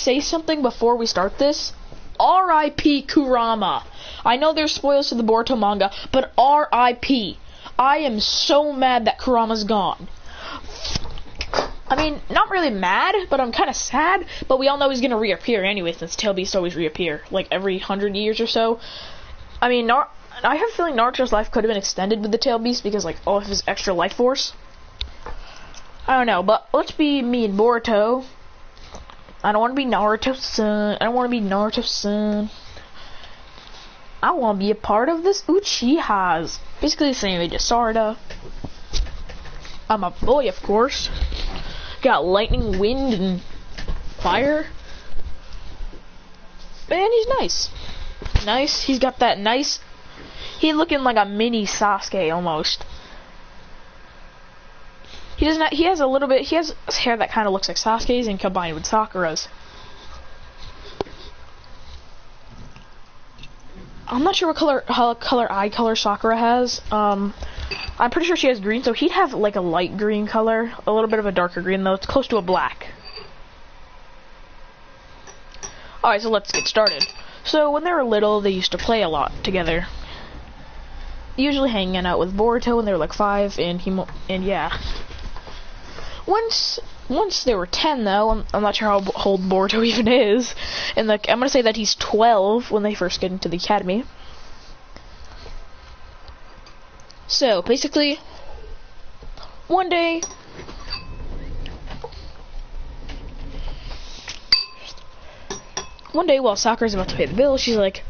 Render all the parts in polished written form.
say something before we start this? R.I.P. Kurama. I know there's spoilers to the Boruto manga, but R.I.P. I am so mad that Kurama's gone. I mean, not really mad, but I'm kind of sad. But we all know he's gonna reappear anyway, since Tail Beasts always reappear, like every 100 years or so. I mean, I have a feeling Naruto's life could have been extended with the Tail Beast because, like, all of his extra life force. I don't know, but let's be me and Boruto. I don't want to be Naruto's son. I don't want to be Naruto's son. I want to be a part of this Uchihas. Basically the same age as Sarada. I'm a boy, of course. Got lightning, wind, and fire. And he's nice. Nice. He's got that nice... He's looking like a mini Sasuke, almost. He doesn't. He has a little bit... He has hair that kind of looks like Sasuke's and combined with Sakura's. I'm not sure what eye color Sakura has. I'm pretty sure she has green, so he'd have like a light green color, a little bit of a darker green though. It's close to a black. Alright, so let's get started. So when they were little, they used to play a lot together. Usually hanging out with Boruto when they were like 5, and yeah. Once they were 10 though, I'm not sure how old Boruto even is, and like I'm gonna say that he's 12 when they first get into the academy. So basically, one day while Sakura's about to pay the bill, she's like,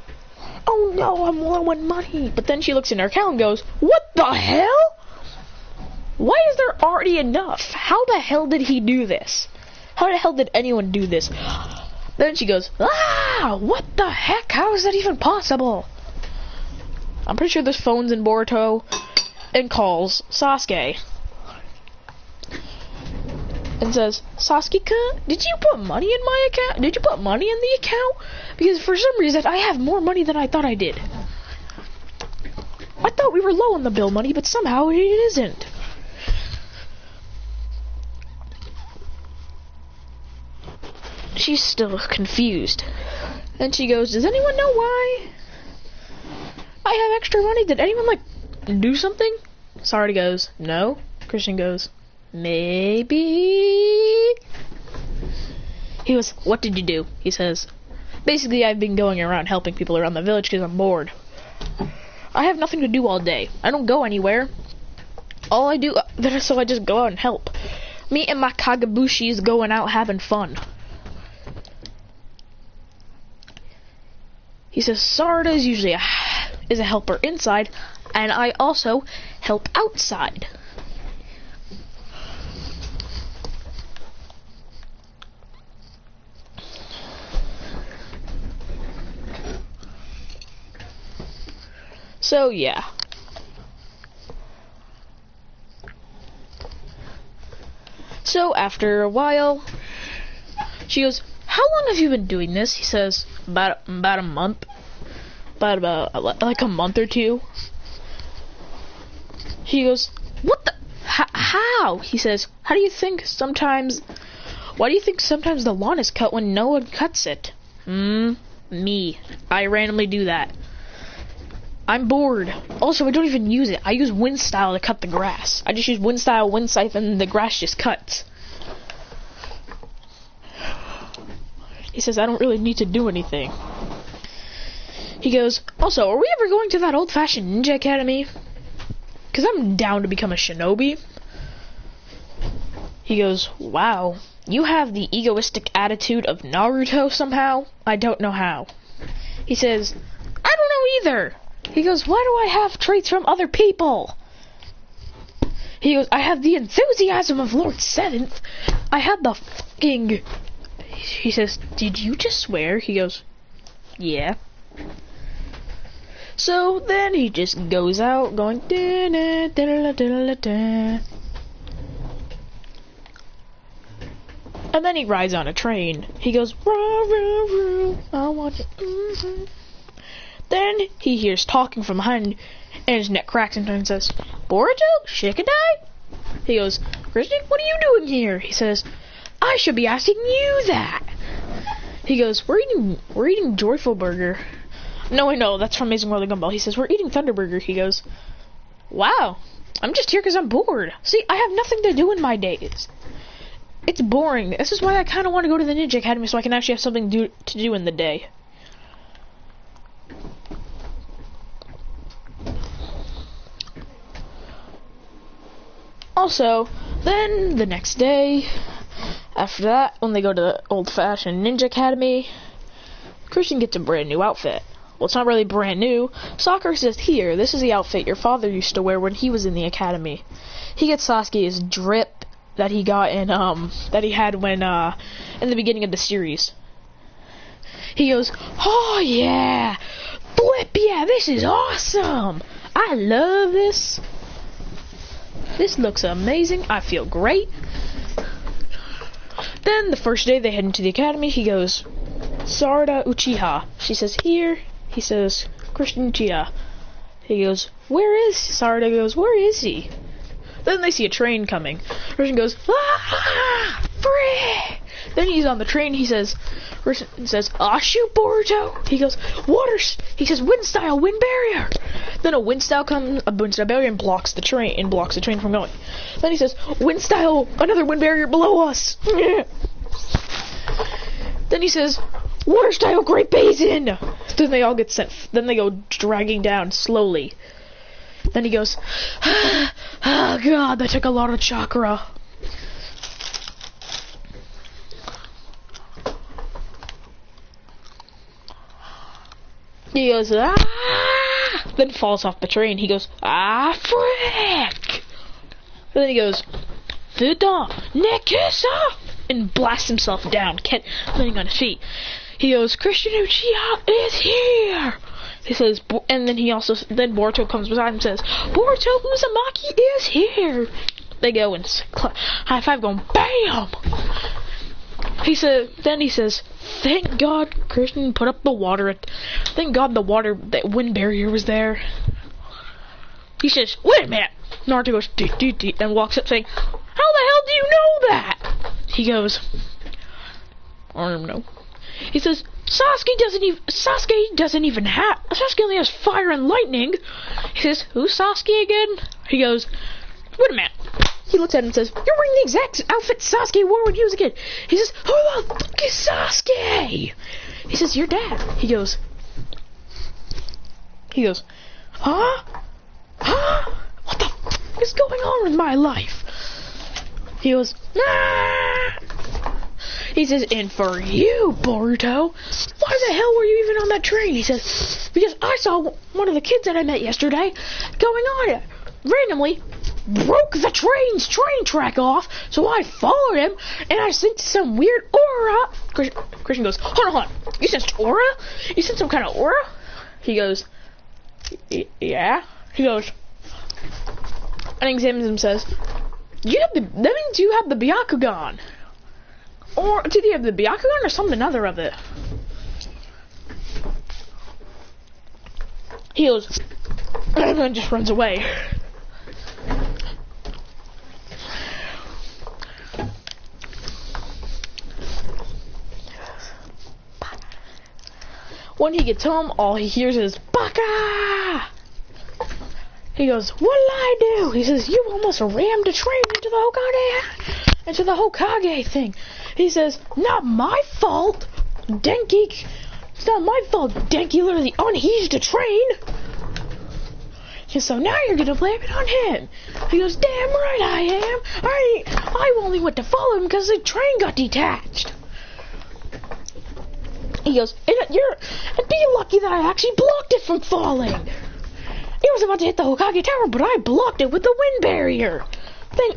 "Oh no, I'm low on money." But then she looks in her account and goes, "What the hell? Why is there already enough? How the hell did he do this? How the hell did anyone do this?" Then she goes, "Ah, what the heck? How is that even possible?" I'm pretty sure there's phones in Boruto and calls Sasuke and says, "Sasuke-kun, did you put money in my account? Did you put money in the account? Because for some reason I have more money than I thought I did. I thought we were low on the bill money, but somehow it isn't." She's still confused. And she goes, "Does anyone know why I have extra money? Did anyone, like, do something?" Sarada goes, "No." Christian goes, "Maybe." He goes, "What did you do?" He says, "Basically, I've been going around helping people around the village because I'm bored. I have nothing to do all day. I don't go anywhere. So I just go out and help. Me and my Kagabushis going out having fun." He says, "Sarada is usually is a helper inside, and I also help outside." So yeah. So after a while, she goes, "How long have you been doing this?" He says, about a month. About like a month or two. He goes, "What the? How?" He says, "Why do you think sometimes the lawn is cut when no one cuts it?" Me. I randomly do that. I'm bored. Also, I don't even use it. I use wind style to cut the grass. I just use wind style, wind scythe, and the grass just cuts. He says, "I don't really need to do anything." He goes, "Also, are we ever going to that old-fashioned ninja academy? Because I'm down to become a shinobi." He goes, "Wow, you have the egoistic attitude of Naruto somehow. I don't know how." He says, "I don't know either." He goes, "Why do I have traits from other people?" He goes, "I have the enthusiasm of Lord Seventh. I have the fucking..." He says, "Did you just swear?" He goes, "Yeah." So then he just goes out going da da da da da, and then he rides on a train. He goes, "Rah, rah, rah, I want it." Then he hears talking from behind, and his neck cracks and says, "Boruto? Shikadai?" He goes, "Christian, what are you doing here?" He says, "I should be asking you that." He goes, we're eating Joyful Burger. No, I know, that's from Amazing World of Gumball. He says, we're eating Thunder Burger. He goes, wow, I'm just here because I'm bored. See, I have nothing to do in my days. It's boring. This is why I kind of want to go to the Ninja Academy so I can actually have something to do in the day. Also, then the next day, after that, when they go to the old-fashioned Ninja Academy, Christian gets a brand new outfit. Well, it's not really brand new. Sakura says, here, this is the outfit your father used to wear when he was in the academy. He gets Sasuke's drip that he got in, that he had when, in the beginning of the series. He goes, oh yeah, blip, yeah, this is awesome. I love this. This looks amazing. I feel great. Then the first day they head into the academy, he goes, Sarada Uchiha. She says, here. He says, Christian Uchiha. He goes, where is Sarada? Goes, where is he? Then they see a train coming. Christian goes, ah, free. Then he's on the train. He says, ah, shoot, Boruto. He goes, he says, wind style, wind barrier. Then a wind style barrier and blocks the train from going. Then he says, wind style, another wind barrier below us. Then he says, water style, Great Basin. Then they all get sent. Then they go dragging down slowly. Then he goes, oh god, that took a lot of chakra. He goes, ah! Then falls off the train. He goes, ah, frick! And then he goes, Fuda, Nekisa! And blasts himself down, landing on his feet. He goes, Christian Uchiha is here! He says, and then then Boruto comes beside him and says, Boruto Uzumaki is here! They go and high five, going, BAM! He says, thank God Christian put up the water. Thank God that wind barrier was there. He says, wait a minute. Naruto goes, dee, dee, dee, and walks up saying, how the hell do you know that? He goes, I don't know. He says, Sasuke only has fire and lightning. He says, who's Sasuke again? He goes, wait a minute. He looks at him and says, you're wearing the exact outfit Sasuke wore when he was a kid. He says, who the fuck is Sasuke? He says, your dad. He goes, huh? What the fuck is going on with my life? He goes, nah. He says, and for you, Boruto, why the hell were you even on that train? He says, because I saw one of the kids that I met yesterday going on it. Randomly broke the train track off, so I followed him, and I sensed some weird aura. Christian goes, hold on, you sensed aura? You sensed some kind of aura? He goes, yeah. He goes, and examines him and says, that means you have the Byakugan. Or did he have the Byakugan or something other of it? He goes, and then just runs away. When he gets home, all he hears is Baka! He goes, what did I do? He says, you almost rammed a train into the Hokage thing. He says, not my fault, Denki. It's not my fault. Denki literally unhinged a train. So now you're gonna blame it on him. He goes, damn right I am. I only went to follow him because the train got detached. He goes, and be lucky that I actually blocked it from falling. It was about to hit the Hokage Tower, but I blocked it with the wind barrier.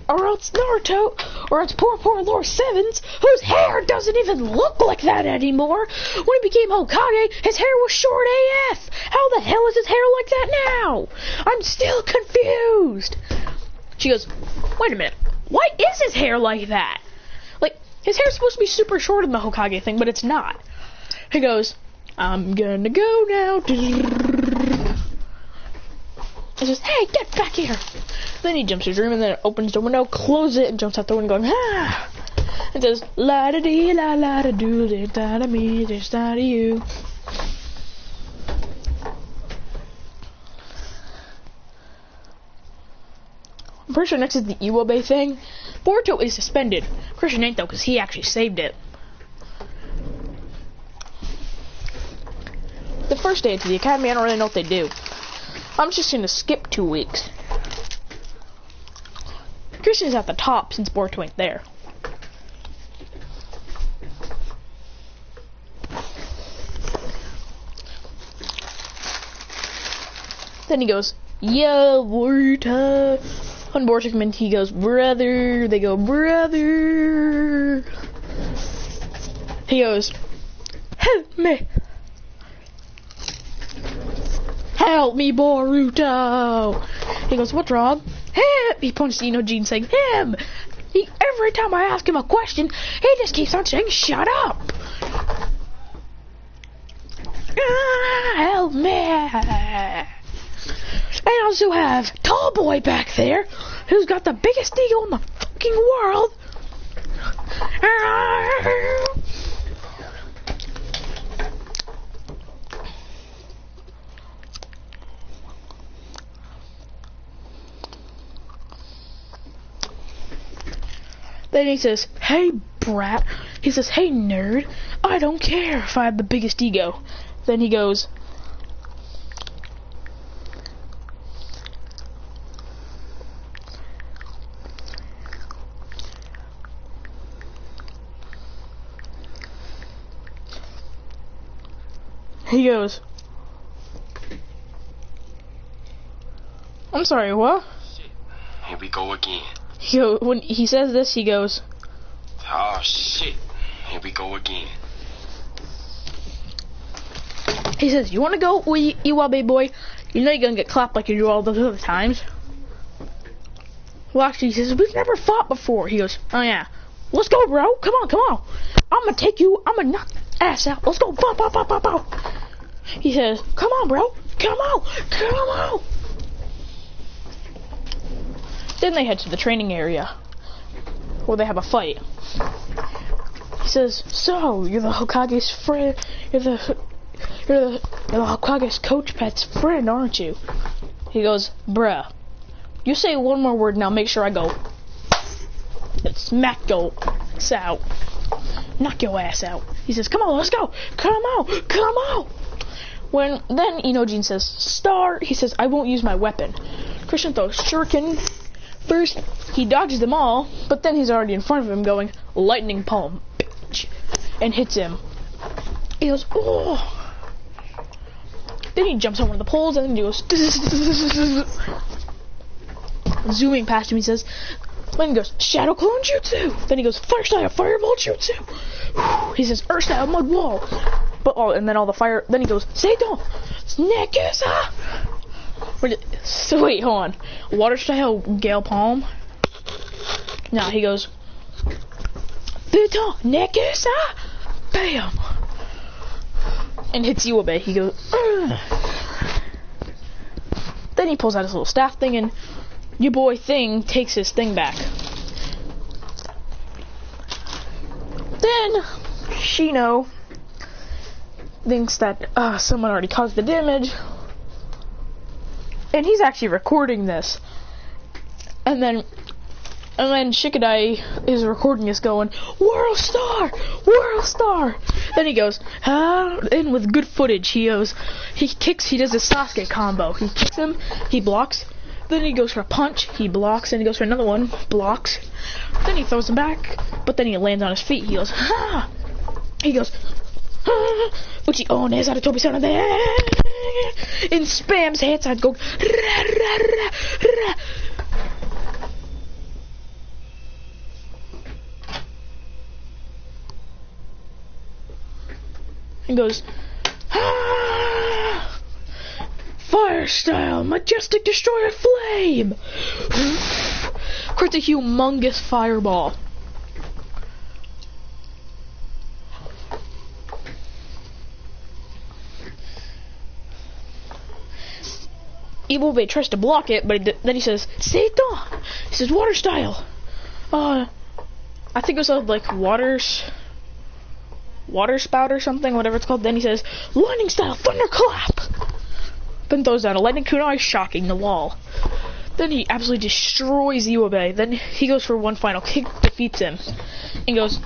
Or else Naruto, or else poor Lord Sevens, whose hair doesn't even look like that anymore. When he became Hokage, his hair was short AF. How the hell is his hair like that now? I'm still confused. She goes, wait a minute. Why is his hair like that? Like, his hair's supposed to be super short in the Hokage thing, but it's not. He goes, I'm gonna go now. It says, hey, get back here. Then he jumps to his room and then opens the window, closes it, and jumps out the window going, ah. It says, la da dee la la da doo da da me, da da you. I'm pretty sure next is the Iwabe thing. Boruto is suspended. Christian ain't though, because he actually saved it. The first day to the academy, I don't really know what they do. I'm just gonna skip 2 weeks. Christian's at the top since Boruto ain't there. Then he goes, yo, Boruto. When Boruto comes in, he goes, brother. They go, brother. He goes, help me. Help me, Boruto. He goes, what's wrong? Him. He points to Inojin saying, him. Every time I ask him a question, he just keeps on saying, shut up. Help me. I also have Tall Boy back there, who's got the biggest ego in the fucking world. Then he says, hey brat. He says, hey nerd. I don't care if I have the biggest ego. Then he goes, I'm sorry, what? Shit. Here we go again. When he says this, he goes, oh shit, here we go again. He says, you wanna go, Iwabe boy? You know you're gonna get clapped like you do all those other times. Well, actually, he says, we've never fought before. He goes, oh yeah. Let's go, bro. Come on. I'm gonna knock your ass out. Let's go. Bow, bow, bow, bow, bow. He says, come on, bro. Come on. Then they head to the training area, where they have a fight. He says, so, you're the Hokage's friend, you're the Hokage's coach pet's friend, aren't you? He goes, bruh, you say one more word and I'll make sure I go, smack your ass out. Knock your ass out. He says, come on, let's go. Come on. Then Inojin says, start. He says, I won't use my weapon. Christian throws shuriken. First, he dodges them all, but then he's already in front of him going, lightning palm, bitch, and hits him. He goes, oh. Then he jumps on one of the poles, and then he goes, zooming past him, he says, then he goes, shadow clone jutsu. Then he goes, fire style, fireball jutsu. He says, earth style, mud wall. And then all the fire, then he goes, Seidon, Nekesa. So wait, hold on. Water style Gale Palm. Now he goes, Futon Nekesa, bam, and hits Iwabe. He goes, ugh. Then he pulls out his little staff thing, and your boy Thing takes his thing back. Then Shino thinks that someone already caused the damage. And he's actually recording this. And then Shikadai is recording this going, World Star! Then he goes, and with good footage, he does his Sasuke combo. He kicks him, he blocks, then he goes for a punch, he blocks, and he goes for another one, blocks. Then he throws him back, but then he lands on his feet, he goes, ha! He goes, Uchi Ones out of Tobi Sana there and spams hits. I'd go ra, ra, ra, ra. And goes fire style majestic destroyer flame. Creates a humongous fireball. Iwobe tries to block it, but then he says, Seito! He says, water style. I think it was like water spout or something, whatever it's called. Then he says, lightning style, thunderclap! Then throws down a lightning kunai, shocking the wall. Then he absolutely destroys Iwobe. Then he goes for one final kick, defeats him, and goes.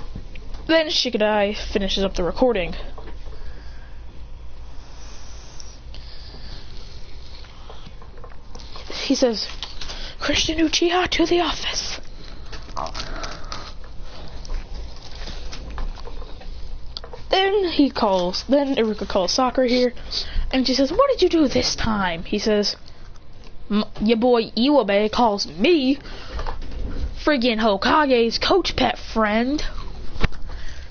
Then Shikadai finishes up the recording. He says, Christian Uchiha to the office. Then Iruka calls Sakura here, and she says, what did you do this time? He says, your boy Iwobe calls me friggin' Hokage's coach pet friend.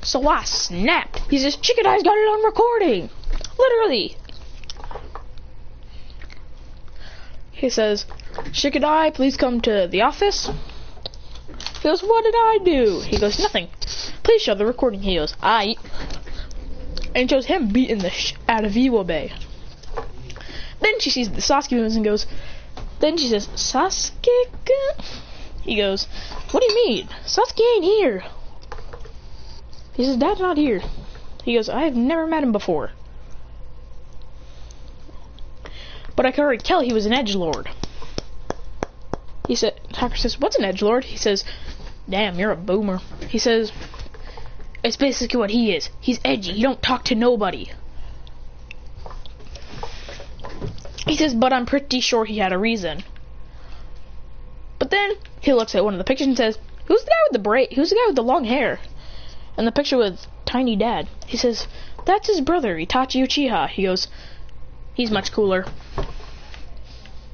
So I snapped. He says, Shikadai's got it on recording. Literally. He says, Shikadai, please come to the office. He goes, what did I do? He goes, nothing. Please show the recording. He goes, aight. And shows him beating the out of Iwobe. Then she sees the Sasuke moves and goes, then she says, Sasuke? He goes, what do you mean? Sasuke ain't here. He says, Dad's not here. He goes, I have never met him before. But I could already tell he was an edgelord. He said, Hacker says, what's an edgelord? He says, damn, you're a boomer. He says, it's basically what he is. He's edgy. He don't talk to nobody. He says, but I'm pretty sure he had a reason. But then he looks at one of the pictures and says, who's the guy with the who's the guy with the long hair? And the picture with Tiny Dad. He says, that's his brother, Itachi Uchiha. He goes, he's much cooler.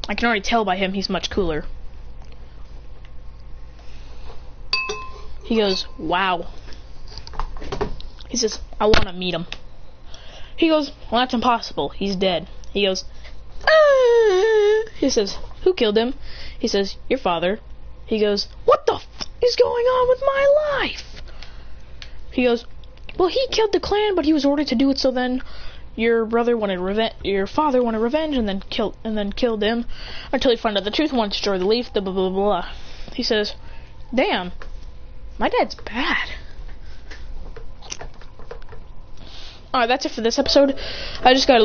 I can already tell by him he's much cooler. He goes, wow. He says, I want to meet him. He goes, well, that's impossible. He's dead. He goes, ah! He says, who killed him? He says, your father. He goes, what the f is going on with my life? He goes, well, he killed the clan, but he was ordered to do it, so then your father wanted revenge, and then killed him until he found out the truth and wanted to destroy the leaf, blah blah blah blah. He says, damn, my dad's bad. Alright, that's it for this episode. I just gotta